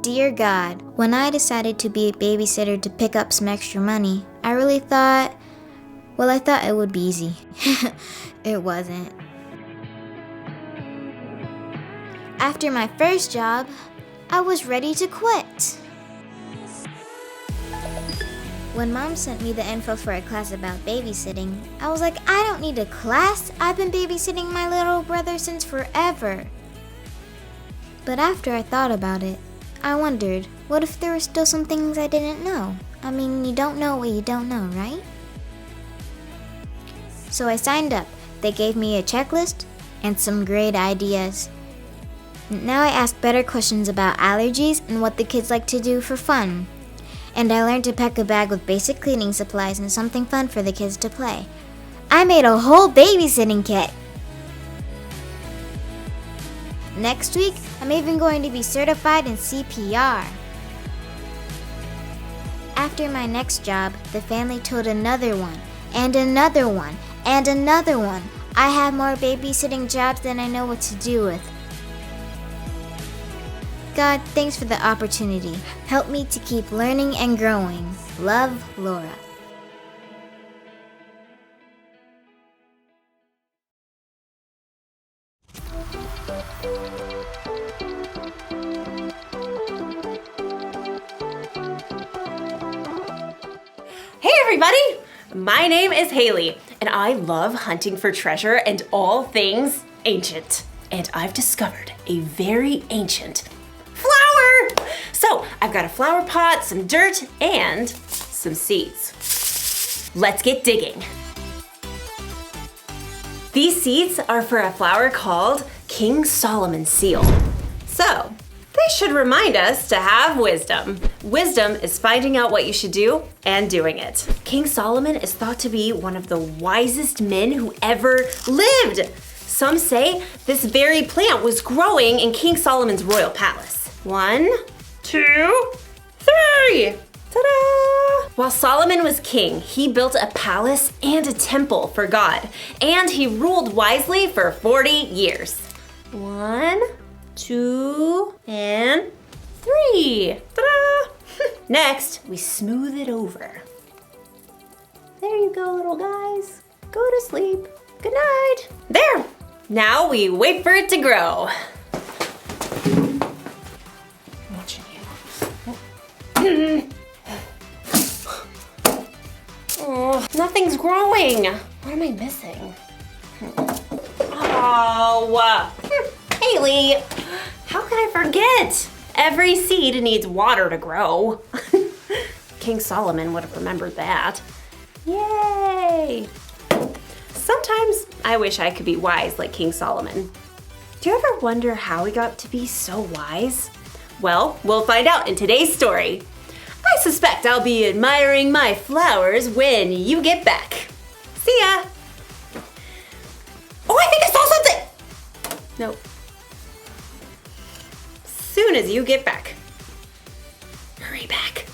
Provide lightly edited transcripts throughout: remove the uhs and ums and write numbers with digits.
Dear God, when I decided to be a babysitter to pick up some extra money, I really thought, I thought it would be easy. It wasn't. After my first job, I was ready to quit. When Mom sent me the info for a class about babysitting, I was like, I don't need a class. I've been babysitting my little brother since forever. But after I thought about it, I wondered, what if there were still some things I didn't know? I mean, you don't know what you don't know, right? So I signed up. They gave me a checklist and some great ideas. Now I ask better questions about allergies and what the kids like to do for fun. And I learned to pack a bag with basic cleaning supplies and something fun for the kids to play. I made a whole babysitting kit. Next week, I'm even going to be certified in CPR. After my next job, the family told another one, and another one, and another one. I have more babysitting jobs than I know what to do with. God, thanks for the opportunity. Help me to keep learning and growing. Love, Laura. Hey everybody! My name is Haley, and I love hunting for treasure and all things ancient. And I've discovered a very ancient flower! So, I've got a flower pot, some dirt, and some seeds. Let's get digging. These seeds are for a flower called King Solomon's seal. So, they should remind us to have wisdom. Wisdom is finding out what you should do and doing it. King Solomon is thought to be one of the wisest men who ever lived. Some say this very plant was growing in King Solomon's royal palace. 1, 2, 3! Ta-da! While Solomon was king, he built a palace and a temple for God, and he ruled wisely for 40 years. 1, 2, and 3. Ta-da! Next, we smooth it over. There you go, little guys. Go to sleep. Good night. There! Now we wait for it to grow. I'm watching you. Oh, nothing's growing. What am I missing? Oh, Haley, how could I forget? Every seed needs water to grow. King Solomon would have remembered that. Yay! Sometimes I wish I could be wise like King Solomon. Do you ever wonder how he got to be so wise? Well, we'll find out in today's story. I suspect I'll be admiring my flowers when you get back. See ya! Oh, I think I saw something! Nope. Soon as you get back. Hurry back.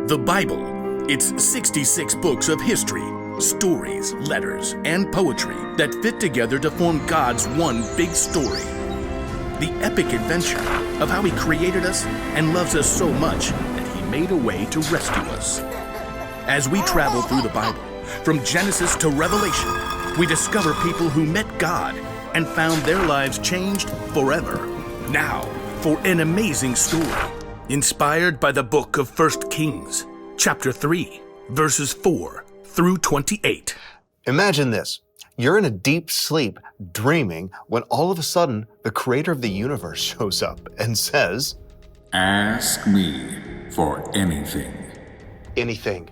The Bible. It's 66 books of history, stories, letters, and poetry that fit together to form God's one big story. The epic adventure of how He created us and loves us so much that He made a way to rescue us. As we travel through the Bible, from Genesis to Revelation, we discover people who met God and found their lives changed forever. Now, for an amazing story, inspired by the book of 1 Kings, chapter 3, verses 4 through 28. Imagine this. You're in a deep sleep, dreaming, when all of a sudden, the creator of the universe shows up and says, Ask me for anything. Anything.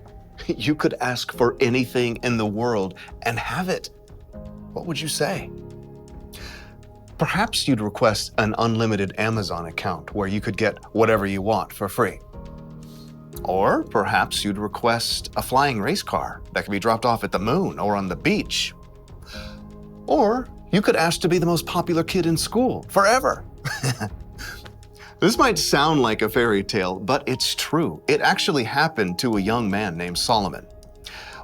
You could ask for anything in the world and have it. What would you say? Perhaps you'd request an unlimited Amazon account where you could get whatever you want for free. Or perhaps you'd request a flying race car that could be dropped off at the moon or on the beach. Or you could ask to be the most popular kid in school forever. This might sound like a fairy tale, but it's true. It actually happened to a young man named Solomon.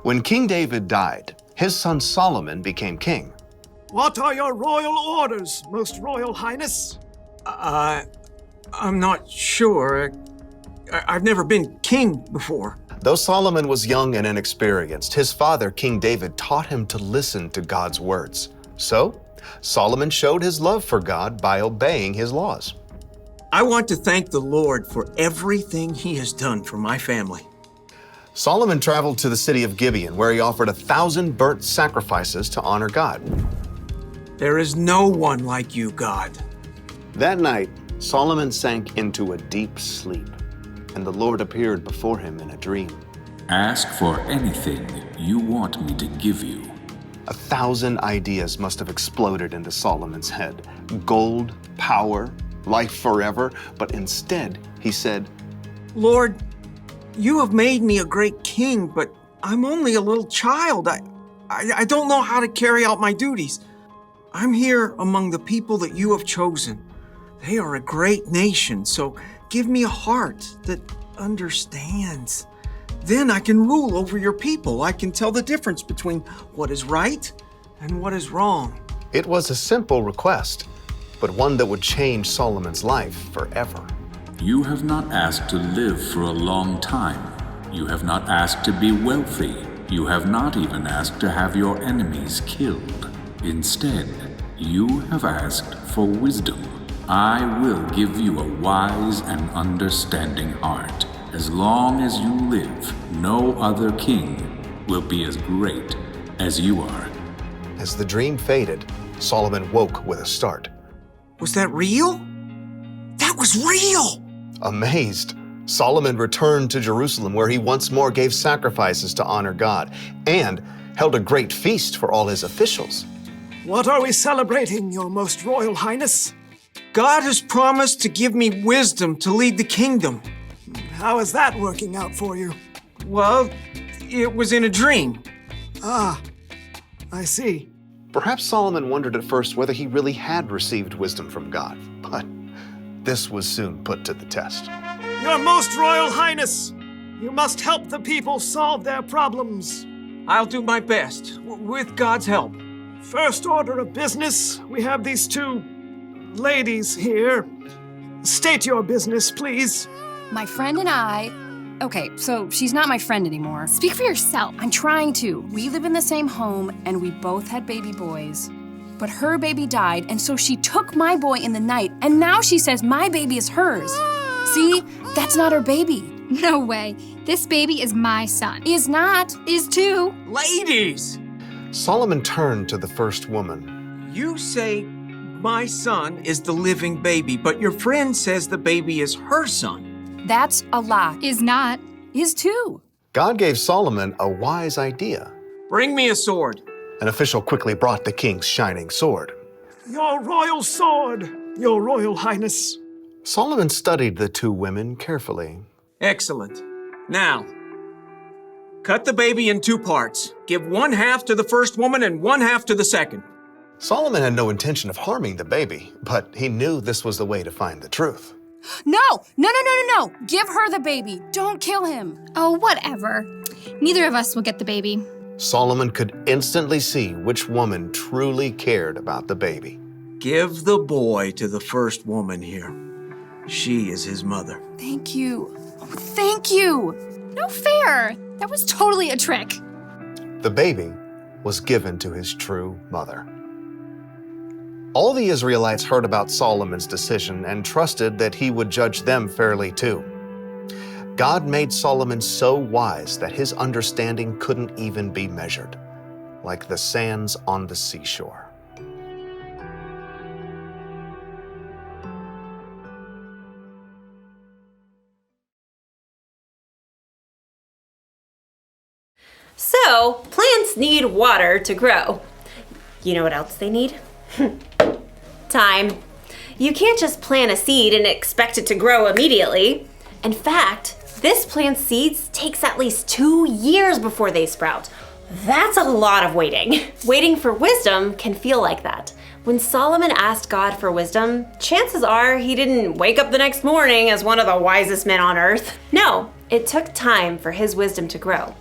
When King David died, his son Solomon became king. What are your royal orders, Most Royal Highness? I'm not sure. I've never been king before. Though Solomon was young and inexperienced, his father, King David, taught him to listen to God's words. So, Solomon showed his love for God by obeying his laws. I want to thank the Lord for everything he has done for my family. Solomon traveled to the city of Gibeon, where he offered 1,000 burnt sacrifices to honor God. There is no one like you, God. That night, Solomon sank into a deep sleep, and the Lord appeared before him in a dream. Ask for anything you want me to give you. 1,000 ideas must have exploded into Solomon's head. Gold, power, life forever. But instead, he said, Lord, you have made me a great king, but I'm only a little child. I don't know how to carry out my duties. I'm here among the people that you have chosen. They are a great nation, so give me a heart that understands. Then I can rule over your people. I can tell the difference between what is right and what is wrong. It was a simple request, but one that would change Solomon's life forever. You have not asked to live for a long time. You have not asked to be wealthy. You have not even asked to have your enemies killed. Instead, you have asked for wisdom. I will give you a wise and understanding heart. As long as you live, no other king will be as great as you are. As the dream faded, Solomon woke with a start. Was that real? That was real! Amazed, Solomon returned to Jerusalem, where he once more gave sacrifices to honor God and held a great feast for all his officials. What are we celebrating, Your Most Royal Highness? God has promised to give me wisdom to lead the kingdom. How is that working out for you? Well, it was in a dream. Ah, I see. Perhaps Solomon wondered at first whether he really had received wisdom from God, but this was soon put to the test. Your Most Royal Highness, you must help the people solve their problems. I'll do my best, with God's help. First order of business, we have these two ladies here. State your business, please. My friend and I... Okay, so she's not my friend anymore. Speak for yourself. I'm trying to. We live in the same home, and we both had baby boys. But her baby died, and so she took my boy in the night, and now she says my baby is hers. See? That's not her baby. No way. This baby is my son. Is not. Is too. Ladies! Solomon turned to the first woman. You say my son is the living baby, but your friend says the baby is her son. That's a lie. Is not. Is too. God gave Solomon a wise idea. Bring me a sword. An official quickly brought the king's shining sword. Your royal sword, Your Royal Highness. Solomon studied the two women carefully. Excellent. Now, cut the baby in two parts. Give one half to the first woman and one half to the second. Solomon had no intention of harming the baby, but he knew this was the way to find the truth. No! Give her the baby. Don't kill him. Oh, whatever. Neither of us will get the baby. Solomon could instantly see which woman truly cared about the baby. Give the boy to the first woman here. She is his mother. Thank you. Oh, thank you. No fair. That was totally a trick. The baby was given to his true mother. All the Israelites heard about Solomon's decision and trusted that he would judge them fairly too. God made Solomon so wise that his understanding couldn't even be measured, like the sands on the seashore. So, plants need water to grow. You know what else they need? Time. You can't just plant a seed and expect it to grow immediately. In fact, this plant's seeds takes at least 2 years before they sprout. That's a lot of waiting. Waiting for wisdom can feel like that. When Solomon asked God for wisdom, chances are he didn't wake up the next morning as one of the wisest men on earth. No, it took time for his wisdom to grow.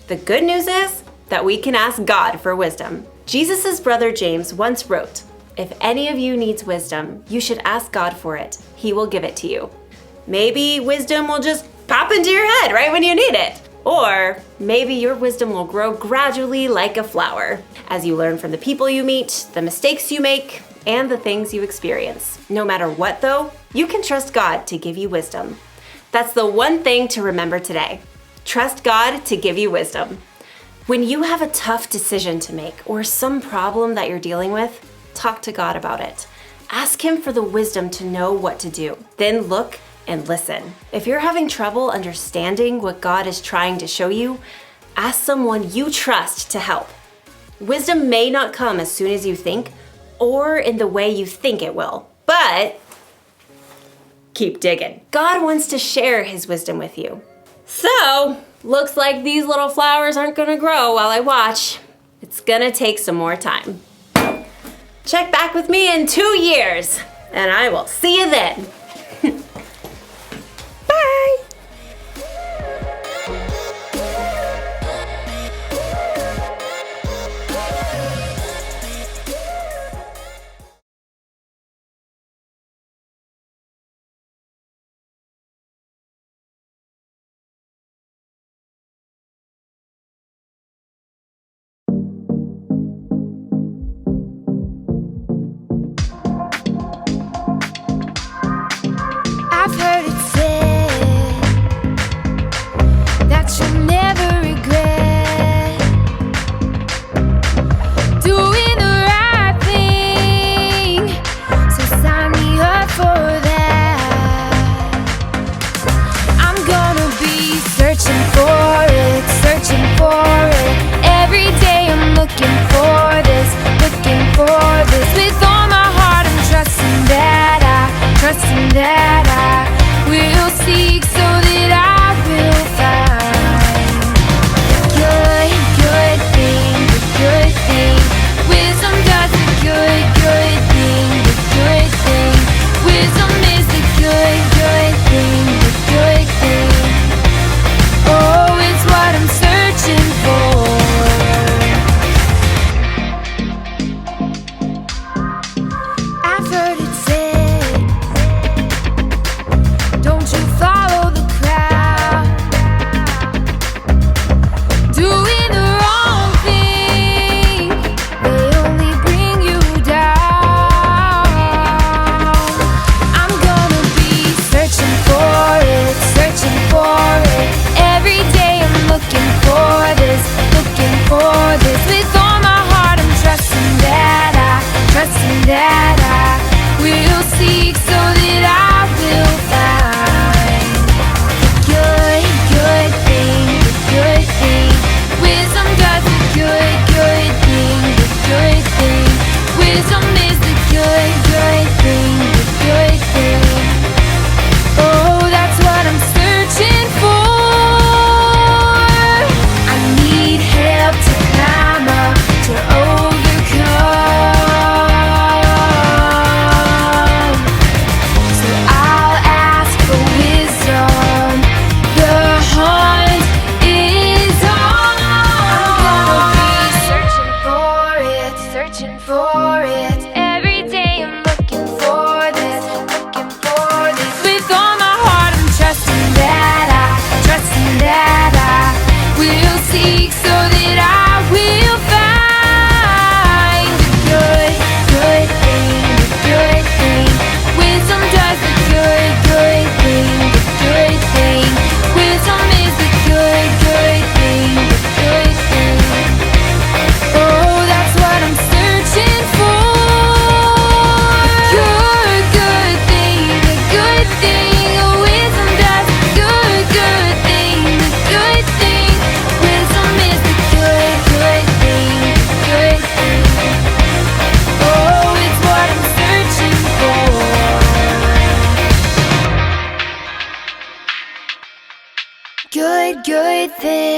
The good news is that we can ask God for wisdom, Jesus' brother James once wrote, "If any of you needs wisdom, you should ask God for it. He will give it to you." Maybe wisdom will just pop into your head right when you need it. Or maybe your wisdom will grow gradually like a flower as you learn from the people you meet, the mistakes you make, and the things you experience. No matter what though, you can trust God to give you wisdom. That's the one thing to remember today. Trust God to give you wisdom. When you have a tough decision to make or some problem that you're dealing with, talk to God about it. Ask Him for the wisdom to know what to do. Then look and listen. If you're having trouble understanding what God is trying to show you, ask someone you trust to help. Wisdom may not come as soon as you think or in the way you think it will, but keep digging. God wants to share His wisdom with you. So, looks like these little flowers aren't gonna grow while I watch. It's gonna take some more time. Check back with me in 2 years, and I will see you then. Bye! I've heard it said that you'll never regret doing the right thing, so sign me up for that. I'm gonna be searching for it, every day I'm looking for this, with all my heart I'm trusting that I will seek so that I will find the good thing. Wisdom does the good thing, Wisdom is the good thing, Oh, it's what I'm searching for. I've heard it said, don't you follow the crowd, doing the wrong thing, they only bring you down. I'm gonna be searching for it, every day I'm looking for this, with all my heart I'm trusting that I will seek so that I will find the good thing, Wisdom does the good thing, Wisdom is the good thing, Oh, that's what I'm searching for. I need help to climb up, to overcome. So I'll ask for wisdom. The hunt is on. I'm gonna be searching for it. Every day I'm looking for this, with all my heart I'm trusting that I will seek so that I will find the good thing, Wisdom does the good thing, Wisdom is the good thing, Oh, that's what I'm searching for. Good thing, the good thing, Wisdom does the good thing, Wisdom is the good thing, Oh, it's what I'm searching for. Good thing.